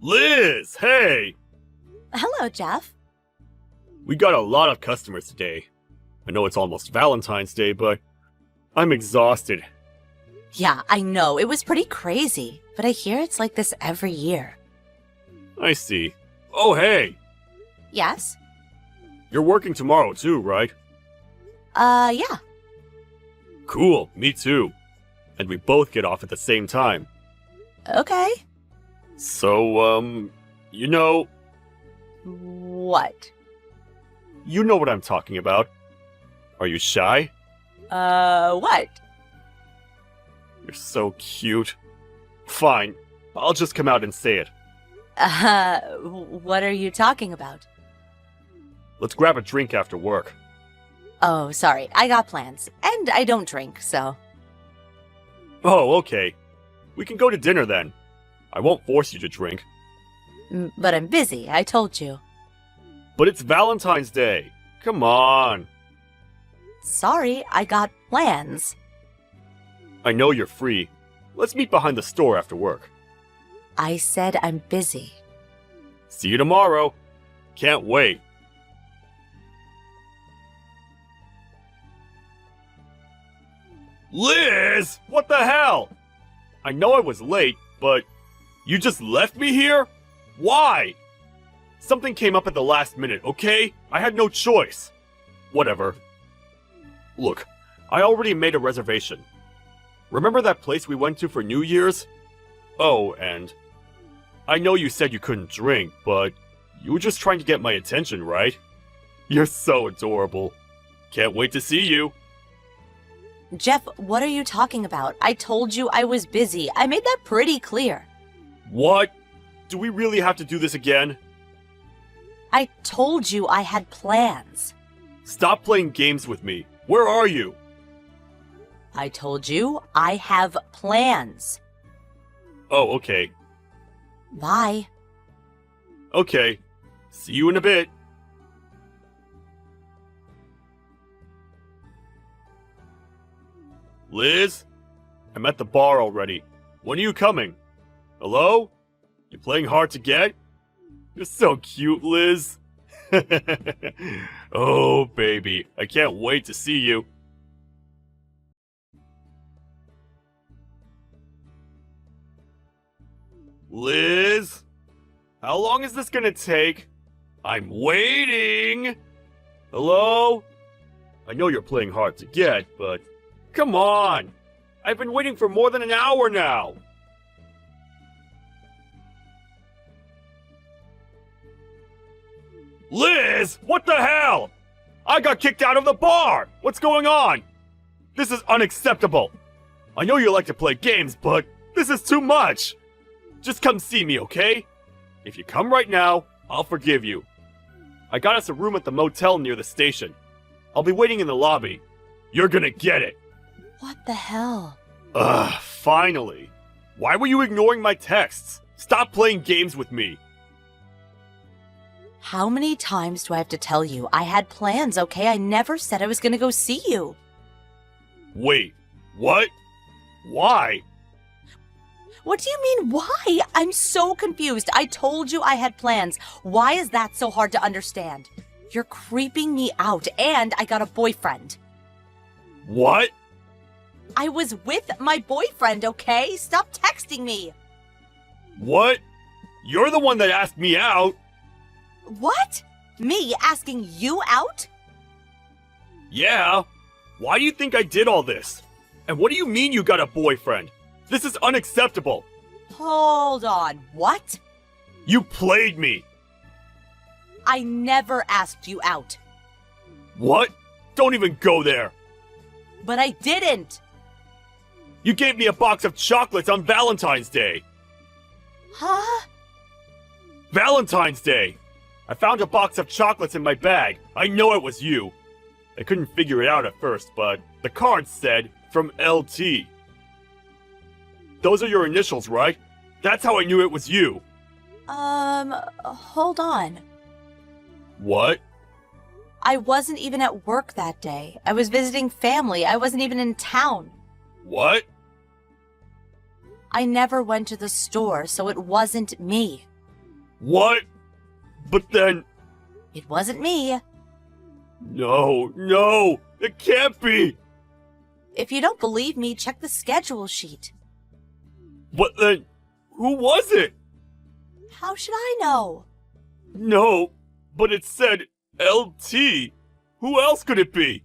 Liz, hey! Hello, Jeff. We got a lot of customers today. I know it's almost Valentine's Day, but I'm exhausted. Yeah, I know. It was pretty crazy, but I hear it's like this every year. I see. Oh, hey! Yes? You're working tomorrow too, right? Yeah. Cool, me too. And we both get off at the same time. Okay. So, you know What? what I'm talking about. Are you shy? What? You're so cute. Fine, I'll just come out and say it. What are you talking about? Let's grab a drink after work. Oh, sorry. I got plans. And I don't drink, so. Oh, okay. We can go to dinner then. I won't force you to drink. But I'm busy, I told you. But it's Valentine's Day. Come on. Sorry, I got plans. I know you're free. Let's meet behind the store after work. I said I'm busy. See you tomorrow. Can't wait. Liz! What the hell? I know I was late, but you just left me here? Why? Something came up at the last minute, okay? I had no choice. Whatever. Look, I already made a reservation. Remember that place we went to for New Year's? Oh, and I know you said you couldn't drink, but you were just trying to get my attention, right? You're so adorable. Can't wait to see you. Jeff, what are you talking about? I told you I was busy. I made that pretty clear. What? Do we really have to do this again? I told you I had plans. Stop playing games with me. Where are you? I told you I have plans. Oh, okay. Bye. Okay. See you in a bit. Liz? I'm at the bar already. When are you coming? Hello? You playing hard to get? You're so cute, Liz. Oh, baby. I can't wait to see you. Liz? How long is this gonna take? I'm waiting! Hello? I know you're playing hard to get, but come on! I've been waiting for more than an hour now! Liz! What the hell? I got kicked out of the bar! What's going on? This is unacceptable! I know you like to play games, but this is too much! Just come see me, okay? If you come right now, I'll forgive you. I got us a room at the motel near the station. I'll be waiting in the lobby. You're gonna get it! What the hell? Ugh, finally. Why were you ignoring my texts? Stop playing games with me. How many times do I have to tell you? I had plans, okay? I never said I was gonna go see you. Wait, what? Why? What do you mean, why? I'm so confused. I told you I had plans. Why is that so hard to understand? You're creeping me out, and I got a boyfriend. What? I was with my boyfriend, okay? Stop texting me. What? You're the one that asked me out. What? Me asking you out? Yeah. Why do you think I did all this? And what do you mean you got a boyfriend? This is unacceptable. Hold on, what? You played me. I never asked you out. What? Don't even go there. But I didn't. You gave me a box of chocolates on Valentine's Day. Huh? Valentine's Day! I found a box of chocolates in my bag. I know it was you. I couldn't figure it out at first, but the card said, from LT. Those are your initials, right? That's how I knew it was you. Hold on. What? I wasn't even at work that day. I was visiting family. I wasn't even in town. What? I never went to the store, so it wasn't me. What? But then... It wasn't me. No, it can't be! If you don't believe me, check the schedule sheet. But then, who was it? How should I know? No, but it said LT. Who else could it be?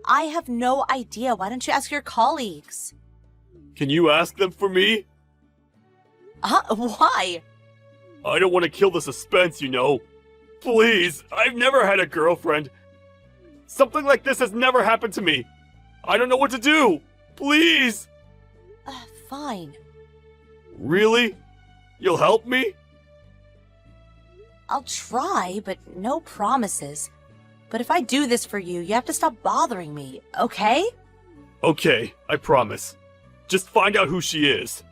I have no idea. Why don't you ask your colleagues? Can you ask them for me? Why? I don't want to kill the suspense, you know. Please, I've never had a girlfriend. Something like this has never happened to me. I don't know what to do. Please. Fine. Really? You'll help me? I'll try, but no promises. But if I do this for you, you have to stop bothering me, okay? Okay, I promise. Just find out who she is.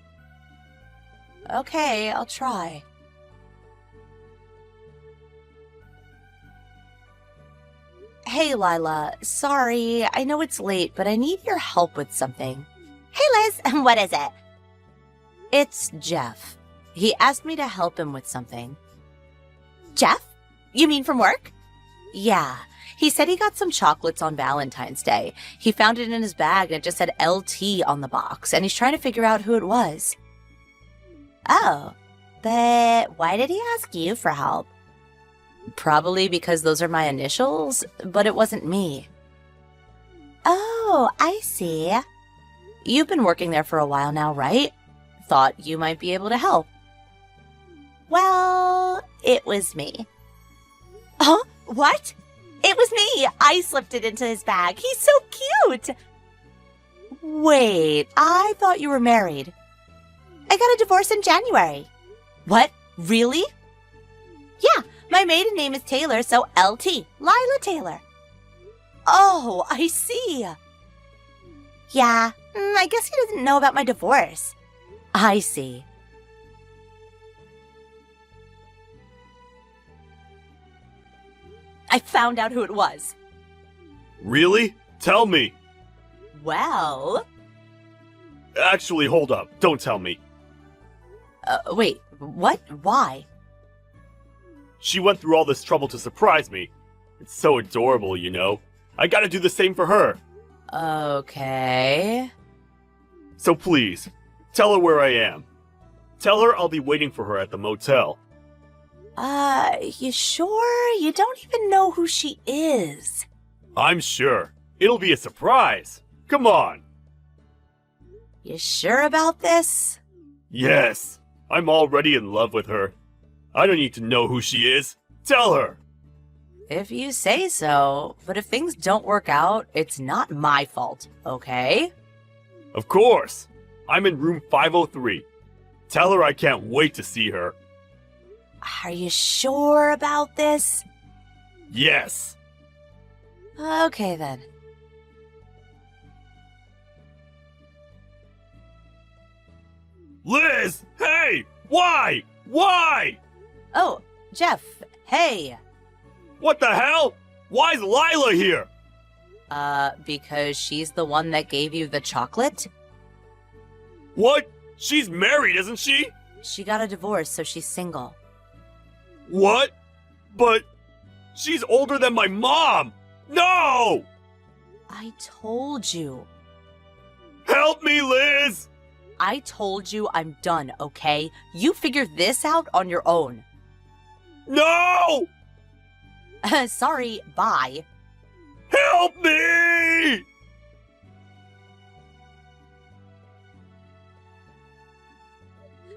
Okay, I'll try. Hey, Lila. Sorry, I know it's late, but I need your help with something. Hey, Liz. What is it? It's Jeff. He asked me to help him with something. Jeff? You mean from work? Yeah. He said he got some chocolates on Valentine's Day. He found it in his bag and it just said LT on the box, and he's trying to figure out who it was. Oh, but why did he ask you for help? Probably because those are my initials, but it wasn't me. Oh, I see. You've been working there for a while now, right? Thought you might be able to help. Well, it was me. Huh? What? It was me. I slipped it into his bag. He's so cute. Wait, I thought you were married. I got a divorce in January. What? Really? Yeah, my maiden name is Taylor, so LT, Lila Taylor. Oh, I see. Yeah, I guess he doesn't know about my divorce. I see. I found out who it was. Really? Tell me. Well... Actually, hold up. Don't tell me. Wait, what? Why? She went through all this trouble to surprise me. It's so adorable, you know. I gotta do the same for her. Okay... So please, tell her where I am. Tell her I'll be waiting for her at the motel. You sure? You don't even know who she is. I'm sure. It'll be a surprise. Come on. You sure about this? Yes. I'm already in love with her. I don't need to know who she is. Tell her. If you say so, but if things don't work out, it's not my fault, okay? Of course. I'm in room 503. Tell her I can't wait to see her. Are you sure about this? Yes. Okay then. Liz! Hey! Why? Why? Oh, Jeff, hey. What the hell? Why's Lila here? Because she's the one that gave you the chocolate? What? She's married, isn't she? She got a divorce, so she's single. What? But she's older than my mom! No! I told you. Help me, Liz! I told you I'm done, okay? You figure this out on your own. No! Sorry, bye. Help me!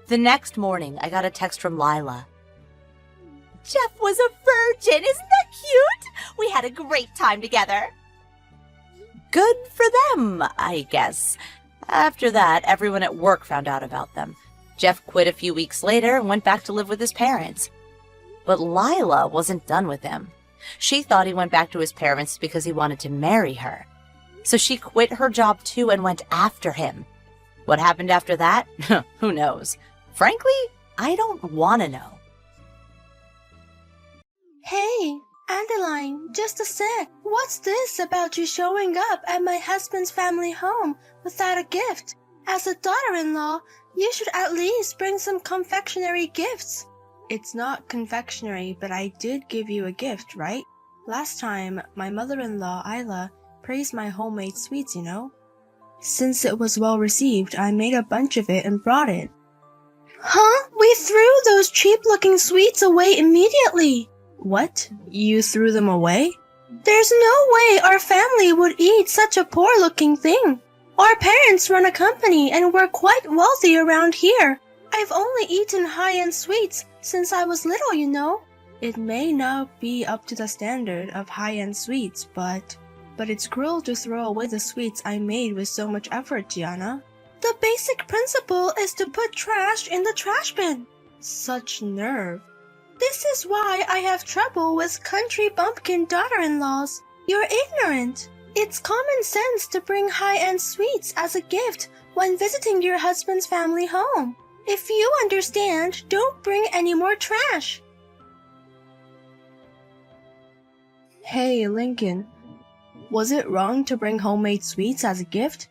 The next morning, I got a text from Lila. Jeff was a virgin. Isn't that cute? We had a great time together. Good for them, I guess. After that, everyone at work found out about them. Jeff quit a few weeks later and went back to live with his parents. But Lila wasn't done with him. She thought he went back to his parents because he wanted to marry her. So she quit her job too and went after him. What happened after that? Who knows? Frankly, I don't want to know. Hey, Adeline, just a sec. What's this about you showing up at my husband's family home without a gift? As a daughter-in-law, you should at least bring some confectionery gifts. It's not confectionery, but I did give you a gift, right? Last time, my mother-in-law, Isla, praised my homemade sweets, you know? Since it was well received, I made a bunch of it and brought it. Huh? We threw those cheap-looking sweets away immediately. What? You threw them away? There's no way our family would eat such a poor-looking thing. Our parents run a company and we're quite wealthy around here. I've only eaten high-end sweets since I was little, you know. It may not be up to the standard of high-end sweets, but it's cruel to throw away the sweets I made with so much effort, Gianna. The basic principle is to put trash in the trash bin. Such nerve. This is why I have trouble with country bumpkin daughter-in-laws. You're ignorant. It's common sense to bring high-end sweets as a gift when visiting your husband's family home. If you understand, don't bring any more trash. Hey, Lincoln. Was it wrong to bring homemade sweets as a gift?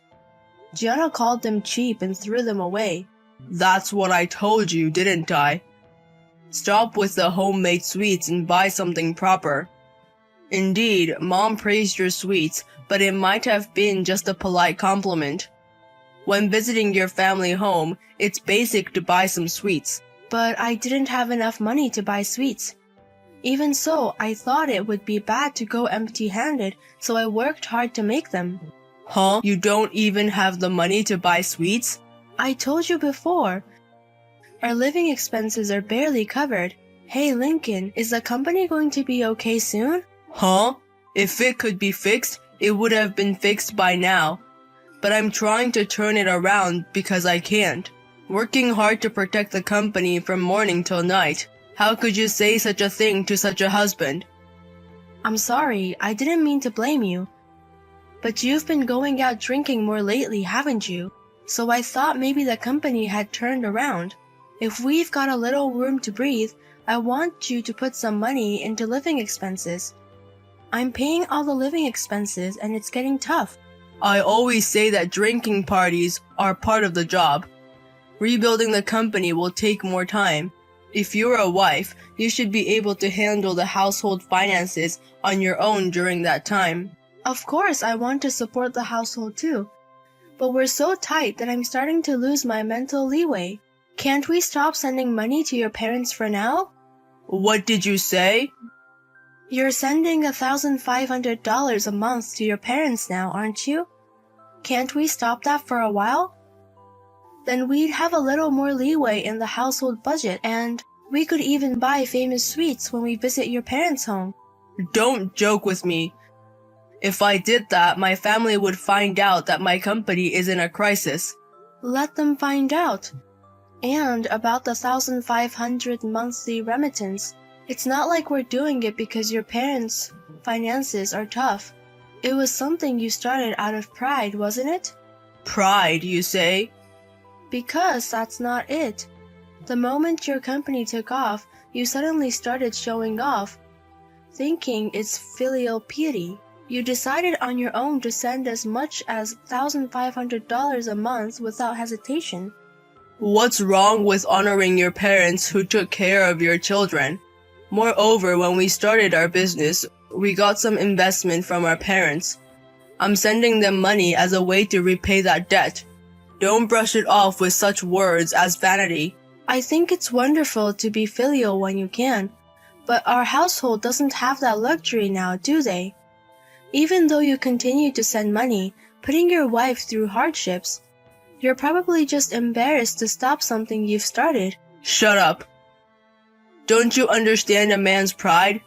Gianna called them cheap and threw them away. That's what I told you, didn't I? Stop with the homemade sweets and buy something proper. Indeed, Mom praised your sweets, but it might have been just a polite compliment. When visiting your family home, it's basic to buy some sweets. But I didn't have enough money to buy sweets. Even so, I thought it would be bad to go empty-handed, so I worked hard to make them. Huh? You don't even have the money to buy sweets? I told you before. Our living expenses are barely covered. Hey, Lincoln, is the company going to be okay soon? Huh? If it could be fixed, it would have been fixed by now. But I'm trying to turn it around because I can't. Working hard to protect the company from morning till night. How could you say such a thing to such a husband? I'm sorry, I didn't mean to blame you. But you've been going out drinking more lately, haven't you? So I thought maybe the company had turned around. If we've got a little room to breathe, I want you to put some money into living expenses. I'm paying all the living expenses and it's getting tough. I always say that drinking parties are part of the job. Rebuilding the company will take more time. If you're a wife, you should be able to handle the household finances on your own during that time. Of course, I want to support the household too. But we're so tight that I'm starting to lose my mental leeway. Can't we stop sending money to your parents for now? What did you say? You're sending $1,500 a month to your parents now, aren't you? Can't we stop that for a while? Then we'd have a little more leeway in the household budget, and we could even buy famous sweets when we visit your parents' home. Don't joke with me. If I did that, my family would find out that my company is in a crisis. Let them find out. And about the $1,500 monthly remittance. It's not like we're doing it because your parents' finances are tough. It was something you started out of pride, wasn't it? Pride, you say? Because that's not it. The moment your company took off, you suddenly started showing off, thinking it's filial piety. You decided on your own to send as much as $1,500 a month without hesitation. What's wrong with honoring your parents who took care of your children? Moreover, when we started our business, we got some investment from our parents. I'm sending them money as a way to repay that debt. Don't brush it off with such words as vanity. I think it's wonderful to be filial when you can, but our household doesn't have that luxury now, do they? Even though you continue to send money, putting your wife through hardships, you're probably just embarrassed to stop something you've started. Shut up. Don't you understand a man's pride?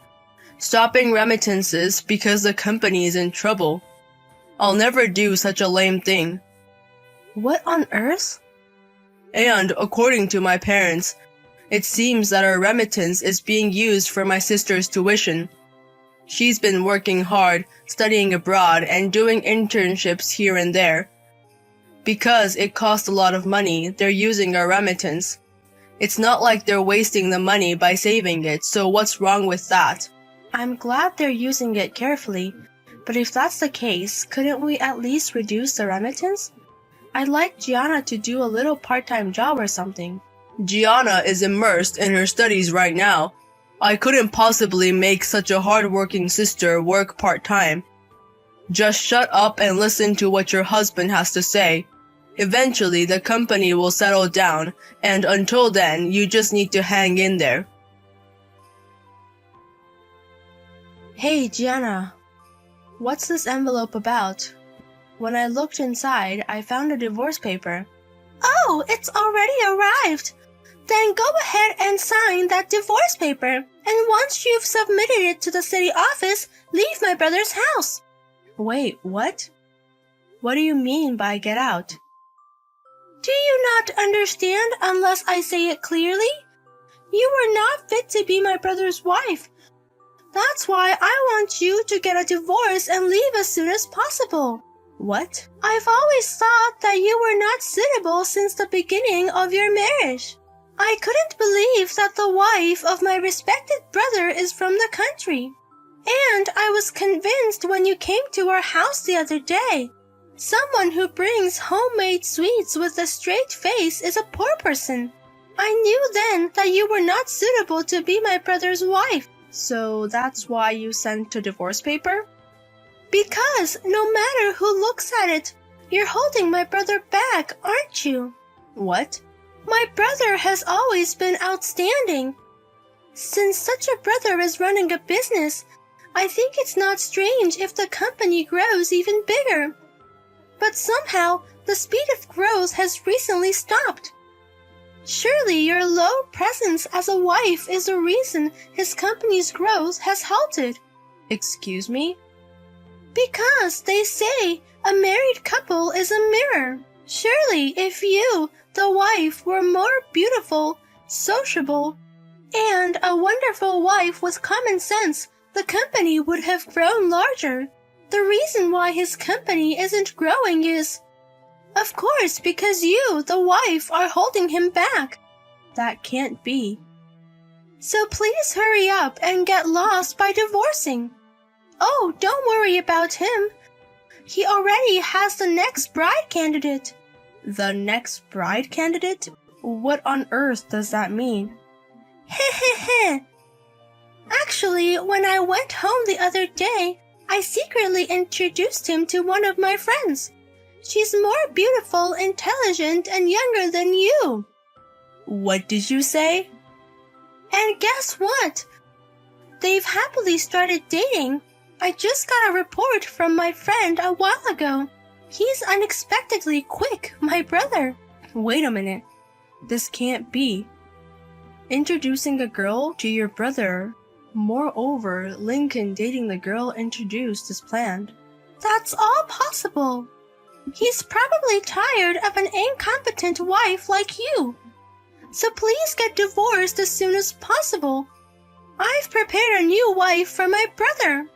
Stopping remittances because the company is in trouble. I'll never do such a lame thing. What on earth? And, according to my parents, it seems that our remittance is being used for my sister's tuition. She's been working hard, studying abroad, and doing internships here and there. Because it costs a lot of money, they're using our remittance. It's not like they're wasting the money by saving it, so what's wrong with that? I'm glad they're using it carefully, but if that's the case, couldn't we at least reduce the remittance? I'd like Gianna to do a little part-time job or something. Gianna is immersed in her studies right now. I couldn't possibly make such a hard-working sister work part-time. Just shut up and listen to what your husband has to say. Eventually, the company will settle down, and until then, you just need to hang in there. Hey, Gianna. What's this envelope about? When I looked inside, I found a divorce paper. Oh, it's already arrived. Then go ahead and sign that divorce paper. And once you've submitted it to the city office, leave my brother's house. Wait, what? What do you mean by get out? Do you not understand unless I say it clearly? You were not fit to be my brother's wife. That's why I want you to get a divorce and leave as soon as possible. What? I've always thought that you were not suitable since the beginning of your marriage. I couldn't believe that the wife of my respected brother is from the country. And I was convinced when you came to our house the other day. Someone who brings homemade sweets with a straight face is a poor person. I knew then that you were not suitable to be my brother's wife. So that's why you sent a divorce paper? Because no matter who looks at it, you're holding my brother back, aren't you? What? My brother has always been outstanding. Since such a brother is running a business, I think it's not strange if the company grows even bigger. But somehow, the speed of growth has recently stopped. Surely your low presence as a wife is the reason his company's growth has halted. Excuse me? Because they say a married couple is a mirror. Surely if you, the wife, were more beautiful, sociable, and a wonderful wife with common sense, the company would have grown larger. The reason why his company isn't growing is, of course, because you, the wife, are holding him back. That can't be. So please hurry up and get lost by divorcing. Oh, don't worry about him. He already has the next bride candidate. The next bride candidate? What on earth does that mean? Heh. Actually, when I went home the other day, I secretly introduced him to one of my friends. She's more beautiful, intelligent, and younger than you. What did you say? And guess what? They've happily started dating. I just got a report from my friend a while ago. He's unexpectedly quick, my brother. Wait a minute. This can't be. Introducing a girl to your brother. Moreover, Lincoln dating the girl introduced is planned. That's all possible. He's probably tired of an incompetent wife like you. So please get divorced as soon as possible. I've prepared a new wife for my brother.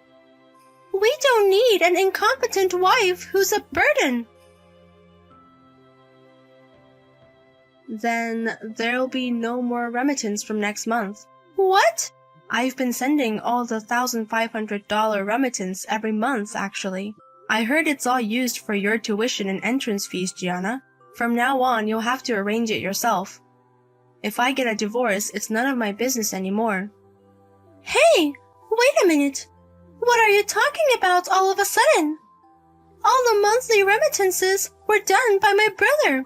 We don't need an incompetent wife who's a burden. Then there'll be no more remittance from next month. What? I've been sending all the $1,500 remittance every month, actually. I heard it's all used for your tuition and entrance fees, Gianna. From now on, you'll have to arrange it yourself. If I get a divorce, it's none of my business anymore. Hey, wait a minute. What are you talking about all of a sudden? All the monthly remittances were done by my brother.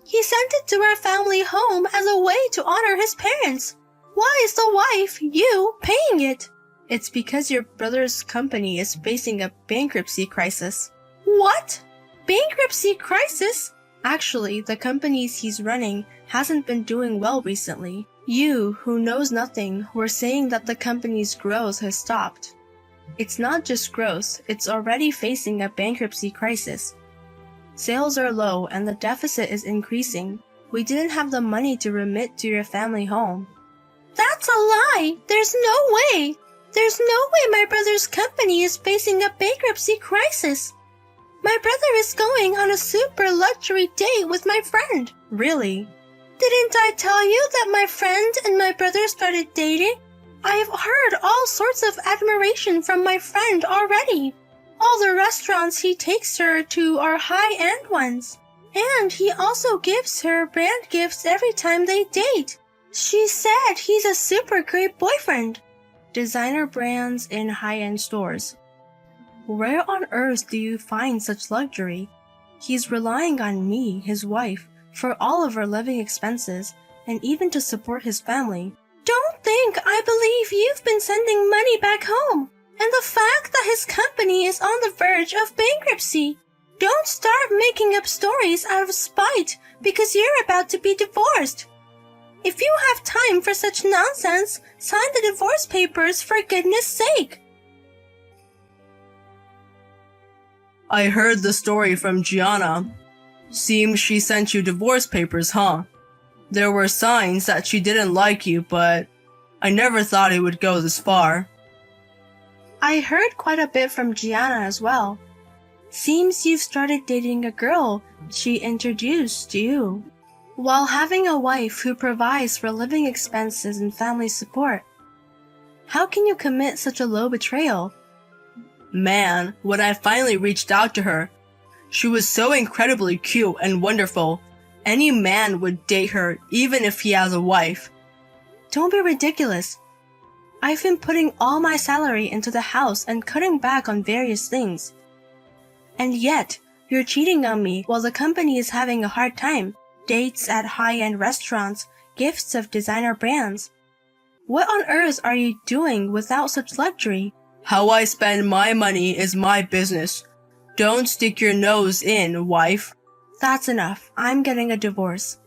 He sent it to our family home as a way to honor his parents. Why is the wife, you, paying it? It's because your brother's company is facing a bankruptcy crisis. What? Bankruptcy crisis? Actually, the companies he's running hasn't been doing well recently. You, who knows nothing, were saying that the company's growth has stopped. It's not just growth, it's already facing a bankruptcy crisis. Sales are low and the deficit is increasing. We didn't have the money to remit to your family home. That's a lie! There's no way! There's no way my brother's company is facing a bankruptcy crisis. My brother is going on a super luxury date with my friend. Really? Didn't I tell you that my friend and my brother started dating? I've heard all sorts of admiration from my friend already. All the restaurants he takes her to are high-end ones. And he also gives her brand gifts every time they date. She said he's a super great boyfriend. Designer brands in high-end stores. Where on earth do you find such luxury? He's relying on me, his wife, for all of our living expenses, and even to support his family. Don't think I believe you've been sending money back home. And the fact that his company is on the verge of bankruptcy. Don't start making up stories out of spite because you're about to be divorced. If you have time for such nonsense, sign the divorce papers for goodness sake. I heard the story from Gianna. Seems she sent you divorce papers, huh? There were signs that she didn't like you, but I never thought it would go this far. I heard quite a bit from Gianna as well. Seems you've started dating a girl she introduced you, while having a wife who provides for living expenses and family support. How can you commit such a low betrayal? Man, when I finally reached out to her, she was so incredibly cute and wonderful. Any man would date her even if he has a wife. Don't be ridiculous. I've been putting all my salary into the house and cutting back on various things. And yet, you're cheating on me while the company is having a hard time. Dates at high-end restaurants, gifts of designer brands. What on earth are you doing without such luxury? How I spend my money is my business. Don't stick your nose in, wife. That's enough. I'm getting a divorce.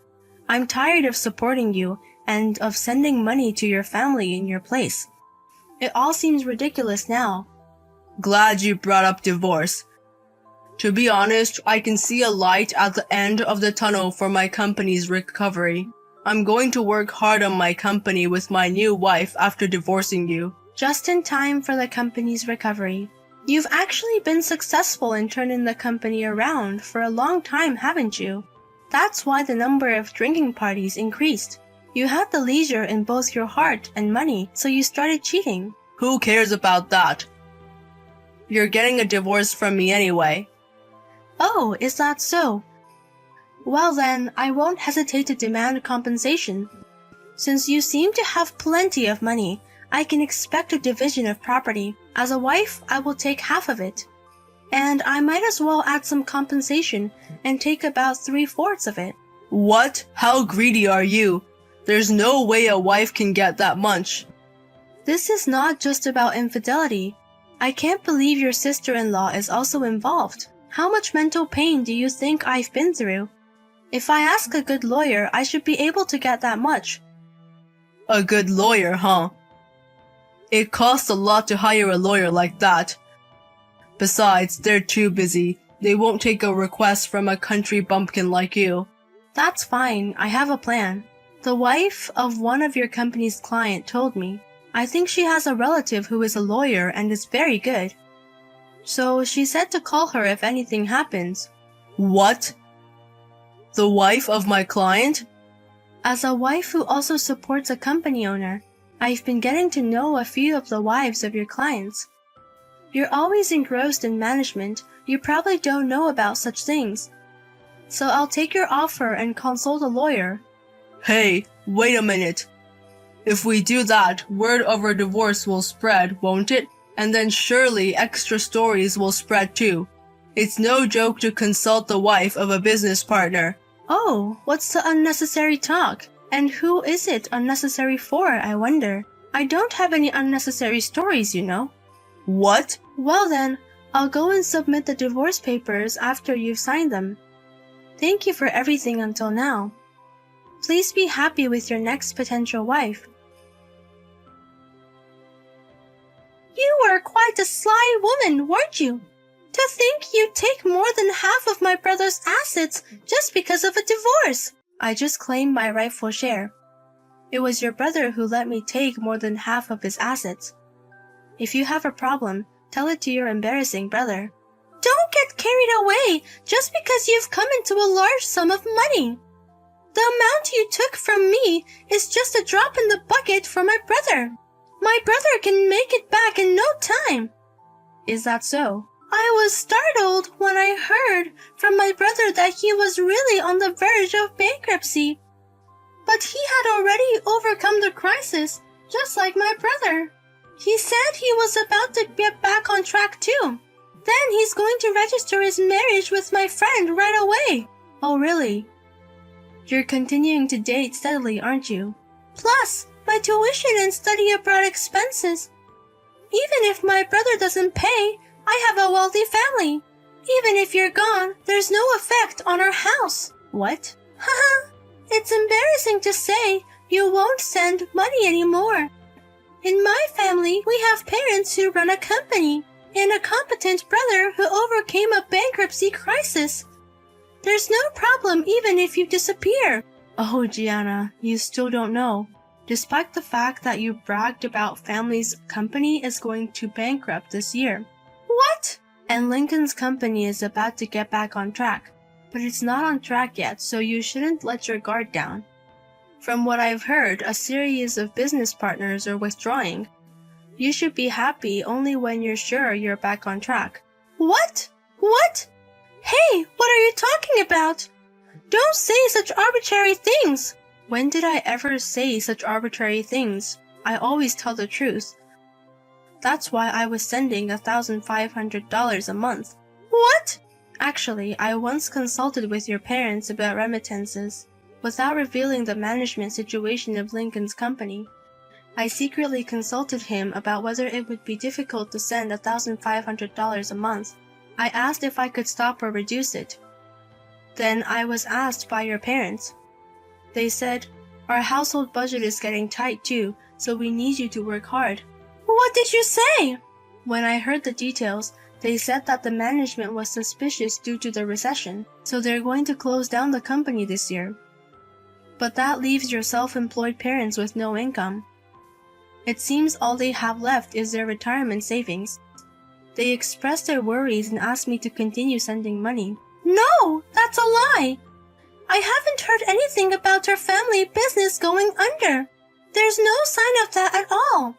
I'm tired of supporting you and of sending money to your family in your place. It all seems ridiculous now. Glad you brought up divorce. To be honest, I can see a light at the end of the tunnel for my company's recovery. I'm going to work hard on my company with my new wife after divorcing you. Just in time for the company's recovery. You've actually been successful in turning the company around for a long time, haven't you? That's why the number of drinking parties increased. You had the leisure in both your heart and money, so you started cheating. Who cares about that? You're getting a divorce from me anyway. Oh, is that so? Well then, I won't hesitate to demand compensation. Since you seem to have plenty of money, I can expect a division of property. As a wife, I will take half of it. And I might as well add some compensation and take about 3/4 of it. What? How greedy are you? There's no way a wife can get that much. This is not just about infidelity. I can't believe your sister-in-law is also involved. How much mental pain do you think I've been through? If I ask a good lawyer, I should be able to get that much. A good lawyer, huh? It costs a lot to hire a lawyer like that. Besides, they're too busy. They won't take a request from a country bumpkin like you. That's fine. I have a plan. The wife of one of your company's client told me. I think she has a relative who is a lawyer and is very good. So she said to call her if anything happens. What? The wife of my client? As a wife who also supports a company owner, I've been getting to know a few of the wives of your clients. You're always engrossed in management. You probably don't know about such things. So I'll take your offer and consult a lawyer. Hey, wait a minute. If we do that, word of our divorce will spread, won't it? And then surely extra stories will spread too. It's no joke to consult the wife of a business partner. Oh, what's the unnecessary talk? And who is it unnecessary for, I wonder? I don't have any unnecessary stories, you know. What? Well then, I'll go and submit the divorce papers after you've signed them. Thank you for everything until now. Please be happy with your next potential wife. You were quite a sly woman, weren't you? To think you'd take more than half of my brother's assets just because of a divorce. I just claimed my rightful share. It was your brother who let me take more than half of his assets. If you have a problem, tell it to your embarrassing brother. Don't get carried away just because you've come into a large sum of money. The amount you took from me is just a drop in the bucket for my brother. My brother can make it back in no time. Is that so? I was startled when I heard from my brother that he was really on the verge of bankruptcy. But he had already overcome the crisis, just like my brother. He said he was about to get back on track too. Then he's going to register his marriage with my friend right away. Oh, really? You're continuing to date steadily, aren't you? Plus, my tuition and study abroad expenses. Even if my brother doesn't pay, I have a wealthy family. Even if you're gone, there's no effect on our house. What? Haha, it's embarrassing to say you won't send money anymore. In my family, we have parents who run a company and a competent brother who overcame a bankruptcy crisis. There's no problem even if you disappear. Oh, Gianna, you still don't know. Despite the fact that you bragged about family's company is going to bankrupt this year. What? And Lincoln's company is about to get back on track. But it's not on track yet, so you shouldn't let your guard down. From what I've heard, a series of business partners are withdrawing. You should be happy only when you're sure you're back on track. What? What? Hey, what are you talking about? Don't say such arbitrary things. When did I ever say such arbitrary things? I always tell the truth. That's why I was sending $1,500 a month. What? Actually, I once consulted with your parents about remittances. Without revealing the management situation of Lincoln's company, I secretly consulted him about whether it would be difficult to send $1,500 a month. I asked if I could stop or reduce it. Then I was asked by your parents. They said, "Our household budget is getting tight too, so we need you to work hard." What did you say? When I heard the details, they said that the management was suspicious due to the recession, so they're going to close down the company this year. But that leaves your self-employed parents with no income. It seems all they have left is their retirement savings. They expressed their worries and asked me to continue sending money. No, that's a lie. I haven't heard anything about our family business going under. There's no sign of that at all.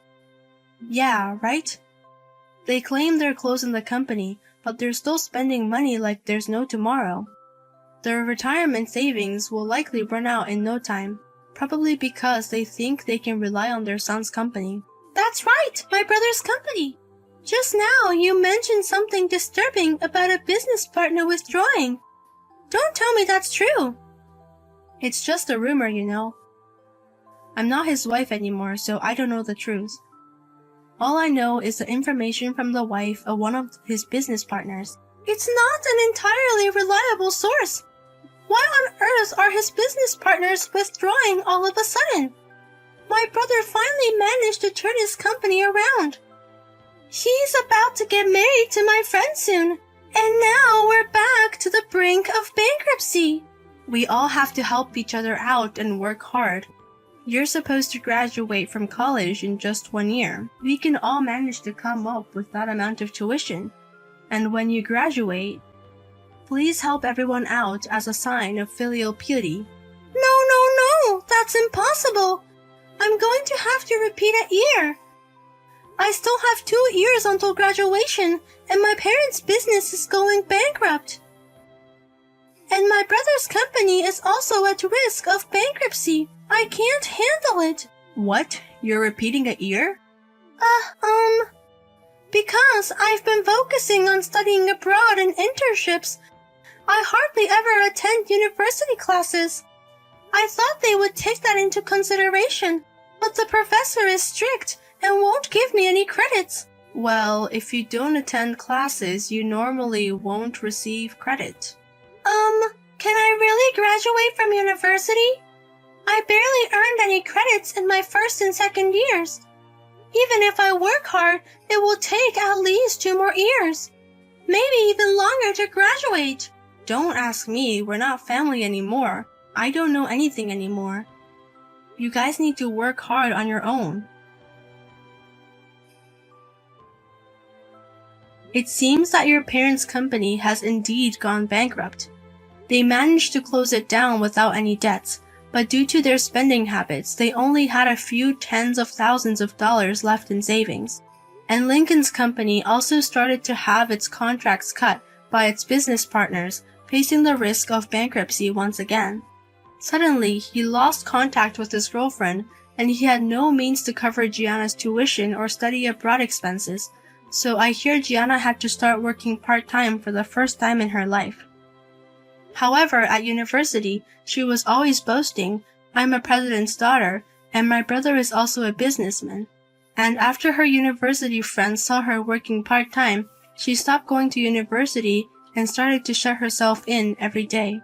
Yeah, right? They claim they're closing the company, but they're still spending money like there's no tomorrow. Their retirement savings will likely run out in no time, probably because they think they can rely on their son's company. That's right, my brother's company. Just now you mentioned something disturbing about a business partner withdrawing. Don't tell me that's true. It's just a rumor, you know. I'm not his wife anymore, so I don't know the truth. All I know is the information from the wife of one of his business partners. It's not an entirely reliable source. Why on earth are his business partners withdrawing all of a sudden? My brother finally managed to turn his company around. He's about to get married to my friend soon, and now we're back to the brink of bankruptcy. We all have to help each other out and work hard. You're supposed to graduate from college in just 1 year. We can all manage to come up with that amount of tuition. And when you graduate, please help everyone out as a sign of filial piety. No, that's impossible. I'm going to have to repeat a year. I still have 2 years until graduation, and my parents' business is going bankrupt. And my brother's company is also at risk of bankruptcy. I can't handle it. What? You're repeating a year? Because I've been focusing on studying abroad and internships. I hardly ever attend university classes. I thought they would take that into consideration, but the professor is strict and won't give me any credits. Well, if you don't attend classes, you normally won't receive credit. Can I really graduate from university? I barely earned any credits in my first and second years. Even if I work hard, it will take at least 2 more years. Maybe even longer to graduate. Don't ask me, we're not family anymore. I don't know anything anymore. You guys need to work hard on your own. It seems that your parents' company has indeed gone bankrupt. They managed to close it down without any debts, but due to their spending habits, they only had a few tens of thousands of dollars left in savings. and Lincoln's company also started to have its contracts cut by its business partners, facing the risk of bankruptcy once again. Suddenly, he lost contact with his girlfriend, and he had no means to cover Gianna's tuition or study abroad expenses, so I hear Gianna had to start working part-time for the first time in her life. However, at university, she was always boasting, "I'm a president's daughter, and my brother is also a businessman." And after her university friends saw her working part-time, she stopped going to university and started to shut herself in every day.